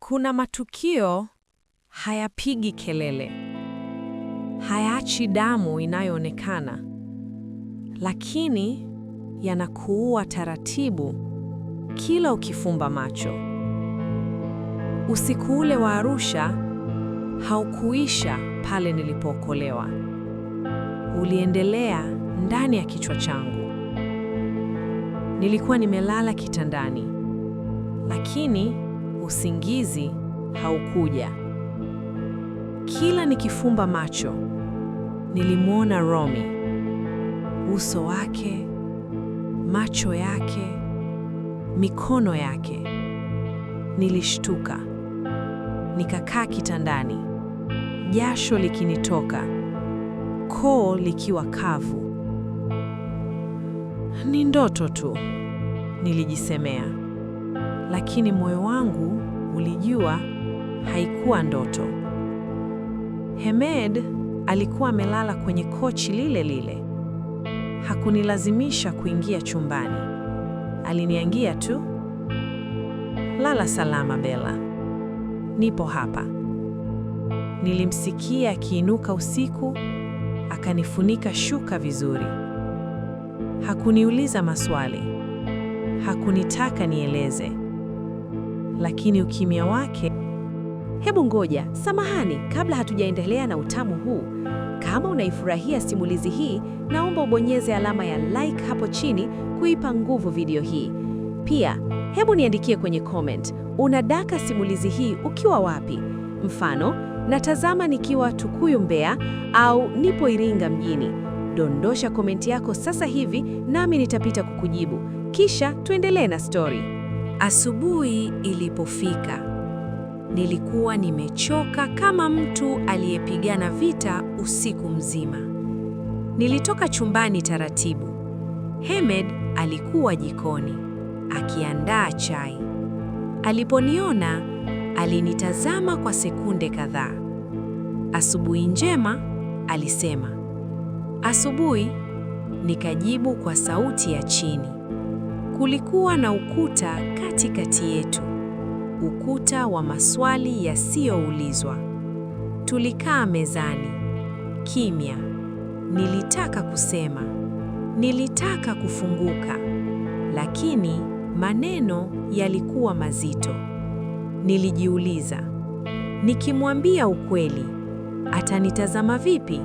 Kuna matukio hayapigi kelele, hayaachi damu inayoonekana, lakini yanakuua taratibu kila ukifumba macho. Usiku ule wa Arusha haukuisha pale nilipookolewa. Uliendelea ndani ya kichwa changu. Nilikuwa nimelala kitandani, lakini usingizi haukuja. Kila nikifumba macho, nilimwona Romy. Uso wake, macho yake, mikono yake. Nilishtuka. Nikakaa kitandani, jasho likinitoka, koo likiwa kavu. Ni ndoto tu, nilijisemea. Lakini moyo wangu ulijua haikuwa ndoto. Hemed alikuwa amelala kwenye kochi lile lile. Hakunilazimisha kuingia chumbani. Aliniangia tu, "Lala salama Bella. Nipo hapa." Nilimsikia akiinuka usiku, akanifunika shuka vizuri. Hakuniuliza maswali. Hakunitaka nieleze. Lakini ukimya wake... Hebu ngoja, samahani, kabla hatujaendelea na utamu huu. Kama unaifurahia simulizi hii, naomba ubonyeze alama ya like hapo chini kuipa nguvu video hii. Pia, hebu niandikie kwenye comment, unadaka simulizi hii ukiwa wapi? Mfano, natazama nikiwa Tukuyu Mbeya au nipo Iringa mjini. Dondosha komenti yako sasa hivi nami nitapita kukujibu. Kisha tuendelee na story. Asubuhi ilipofika, nilikuwa nimechoka kama mtu aliyepigana vita usiku mzima. Nilitoka chumbani taratibu. Hemed alikuwa jikoni akiandaa chai. Aliponiona, alinitazama kwa sekunde kadhaa. "Asubuhi njema," alisema. "Asubuhi," nikajibu kwa sauti ya chini. Kulikuwa na ukuta katikati yetu, ukuta wa maswali yasiyoulizwa. Tulikaa mezani, kimya. Nilitaka kusema, nilitaka kufunguka, lakini maneno yalikuwa mazito. Nilijiuliza, nikimwambia ukweli, atanitazama vipi?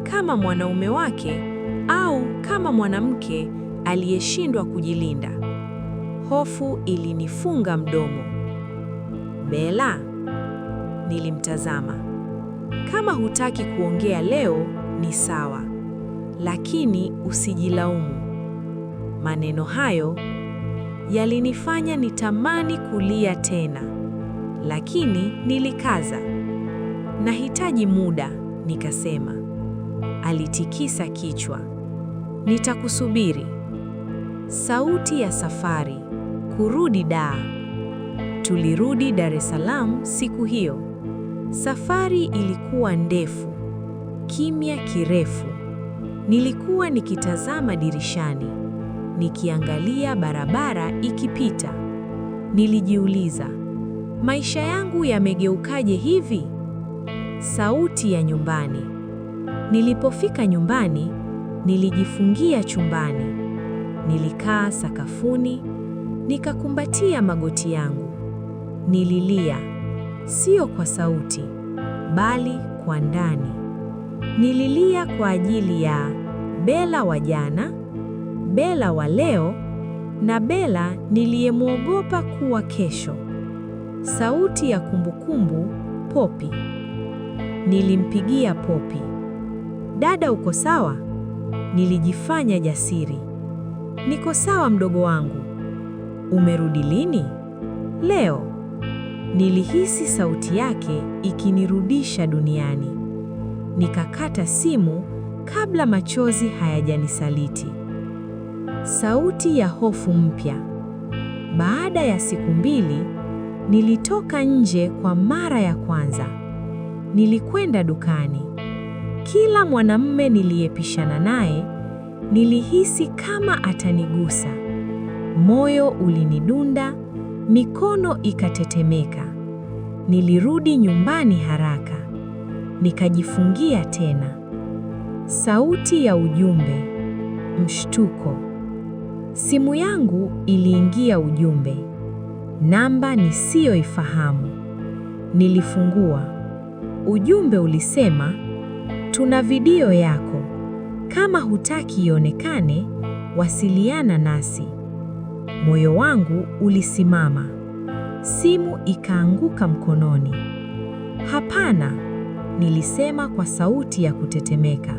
Kama mwanaume wake au kama mwanamke aliyeshindwa kujilinda? Hofu ilinifunga mdomo. "Bella," nilimtazama. "Kama hutaki kuongea leo ni sawa, lakini usijilaumu." Maneno hayo yalinifanya nitamani kulia tena, lakini nilikaza. "Nahitaji muda," nikasema. Alitikisa kichwa. "Nitakusubiri." Sauti ya safari, kurudi Dar. Tulirudi Dar es Salaam siku hiyo. Safari ilikuwa ndefu, kimya kirefu. Nilikuwa nikitazama dirishani, nikiangalia barabara ikipita. Nilijiuliza, maisha yangu yamegeukaje hivi? Sauti ya nyumbani. Nilipofika nyumbani, nilijifungia chumbani. Nilikaa sakafuni, nikakumbatia magoti yangu. Nililia, sio kwa sauti, bali kwa ndani. Nililia kwa ajili ya Bella wa jana, Bella wa leo na Bella niliyemwogopa kuwa kesho. Sauti ya kumbukumbu, Popi. Nilimpigia Popi. "Dada, uko sawa?" Nilijifanya jasiri. "Niko sawa mdogo wangu." "Umerudi lini?" "Leo." Nilihisi sauti yake ikinirudisha duniani. Nikakata simu kabla machozi hayajanisaliti. Sauti ya hofu mpya. Baada ya siku 2, nilitoka nje kwa mara ya kwanza. Nilikwenda dukani. Kila mwanamume niliyepishana naye, nilihisi kama atanigusa. Moyo ulinidunda, mikono ikatetemeka. Nilirudi nyumbani haraka. Nikajifungia tena. Sauti ya ujumbe. Mshtuko. Simu yangu iliingia ujumbe. Namba nisiyoifahamu. Nilifungua. Ujumbe ulisema, tuna video yako. Kama hutaki ionekane, wasiliana nasi. Moyo wangu ulisimama. Simu ikaanguka mkononi. Hapana, nilisema kwa sauti ya kutetemeka.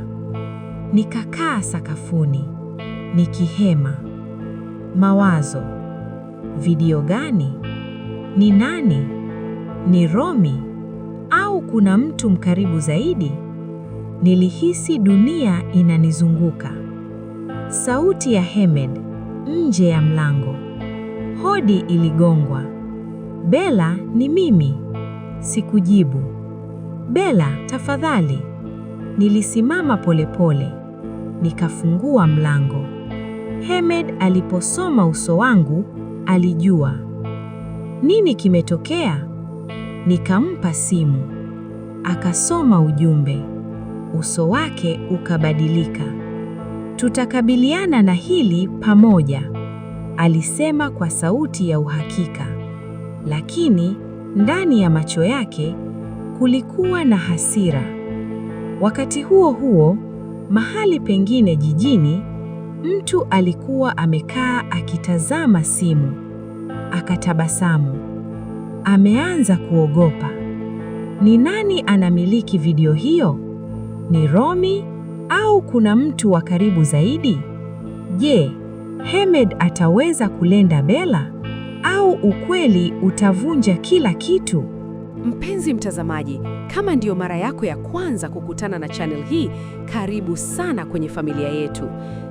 Nikakaa sakafuni, nikihema. Mawazo. Video gani? Ni nani? Ni Romy? Au kuna mtu mkaribu zaidi? Nilihisi dunia inanizunguka. Sauti ya Hemed nje ya mlango. Hodi iligongwa. Bella, ni mimi. Sikujibu. Bella, tafadhali. Nilisimama polepole. Nikafungua mlango. Hemed aliposoma uso wangu, alijua. Nini kimetokea? Nikampa simu. Akasoma ujumbe. Uso wake ukabadilika. Tutakabiliana na hili pamoja, alisema kwa sauti ya uhakika. Lakini ndani ya macho yake kulikuwa na hasira. Wakati huo huo, mahali pengine jijini, mtu alikuwa amekaa akitazama simu. Akatabasamu. Ameanza kuogopa. Ni nani anamiliki video hiyo? Ni Romy au kuna mtu wa karibu zaidi? Je, Hemed ataweza kulenda Bella au ukweli utavunja kila kitu? Mpenzi mtazamaji, kama ndiyo mara yako ya kwanza kukutana na channel hii, karibu sana kwenye familia yetu.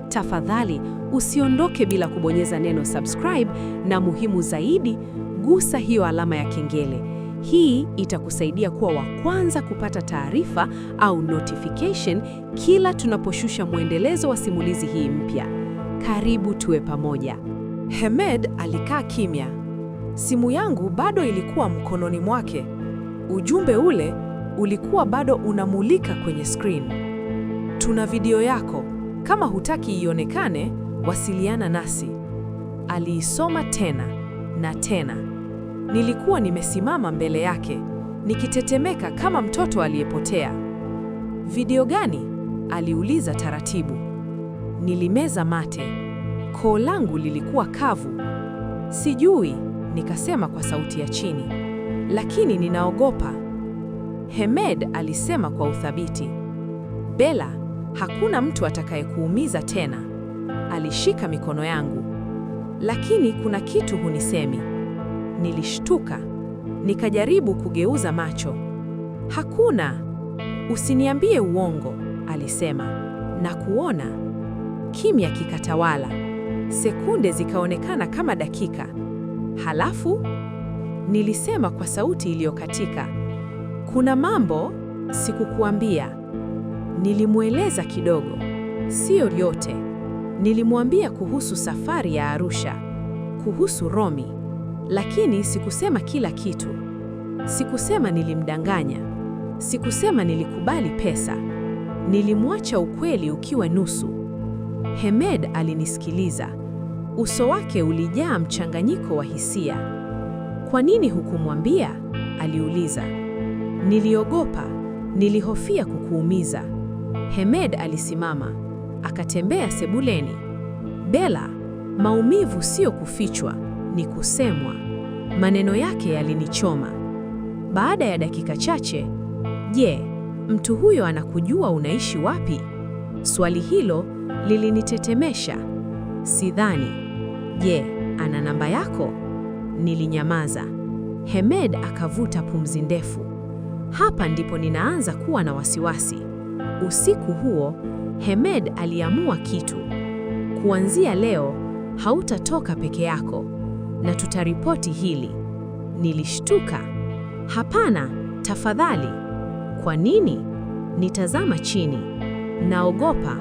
Tafadhali usiondoke bila kubonyeza neno subscribe, na muhimu zaidi, gusa hiyo alama ya kengele. Hii itakusaidia kuwa wa kwanza kupata taarifa au notification kila tunaposhusha mwendelezo wa simulizi hii mpya. Karibu tuwe pamoja. Hemed alikaa kimya. Simu yangu bado ilikuwa mkononi mwake. Ujumbe ule ulikuwa bado unamulika kwenye screen. Tuna video yako. Kama hutaki ionekane, wasiliana nasi. Aliisoma tena na tena. Nilikuwa nimesimama mbele yake, nikitetemeka kama mtoto aliyepotea. Video gani? Aliuliza taratibu. Nilimeza mate. Koo langu lilikuwa kavu. Sijui, nikasema kwa sauti ya chini. Lakini ninaogopa. Hemed alisema kwa uthabiti. Bella, hakuna mtu atakayekuumiza tena. Alishika mikono yangu. Lakini kuna kitu hunisemi. Nilishtuka. Nikajaribu kugeuza macho. Hakuna. Usiniambie uongo, alisema. Na kuona. Kimya kikatawala. Sekunde zikaonekana kama dakika. Halafu, nilisema kwa sauti iliyokatika. Kuna mambo sikukuambia. Nilimweleza kidogo. Sio yote. Nilimwambia kuhusu safari ya Arusha. Kuhusu Romy. Lakini sikusema kila kitu. Sikusema nilimdanganya. Sikusema nilikubali pesa. Nilimwacha ukweli ukiwa nusu. Hemed alinisikiliza. Uso wake ulijaa mchanganyiko wa hisia. Kwa nini hukumwambia? Aliuliza. Niliogopa. Nilihofia kukuumiza. Hemed alisimama. Akatembea sebuleni. Bella, maumivu sio kufichwa, ni kusemwa. Maneno yake yalinichoma. Baada ya dakika chache, je, mtu huyo anakujua unaishi wapi? Swali hilo lilinitetemesha. Sidhani. Je, ana namba yako? Nilinyamaza. Hemed akavuta pumzi ndefu. Hapa ndipo ninaanza kuwa na wasiwasi. Usiku huo, Hemed aliamua kitu. Kuanzia leo, hautatoka peke yako na tutaripoti hili. Nilishtuka. Hapana, tafadhali. Kwa nini? Nitazama chini. Naogopa.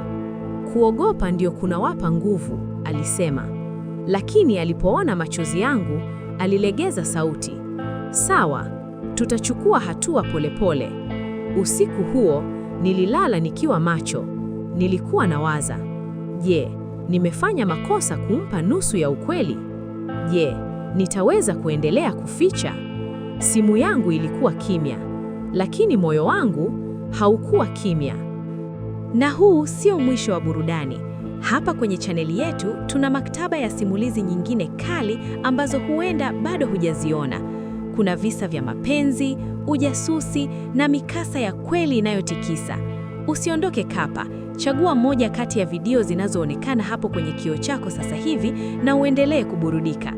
Kuogopa ndio kunawapa nguvu, alisema. Lakini alipoona machozi yangu, alilegeza sauti. Sawa, Tutachukua hatua polepole. Usiku huo nililala nikiwa macho. Nilikuwa nawaza, je, nimefanya makosa kumpa nusu ya ukweli? Je, nitaweza kuendelea kuficha? Simu yangu ilikuwa kimya, lakini moyo wangu haukuwa kimya. Na huu sio mwisho wa burudani. Hapa kwenye chaneli yetu tuna maktaba ya simulizi nyingine kali ambazo huenda bado hujaziona. Kuna visa vya mapenzi, ujasusi na mikasa ya kweli inayotikisa. Usiondoke Kapa, chagua moja kati ya video zinazoonekana hapo kwenye kioo chako sasa hivi na uendelee kuburudika.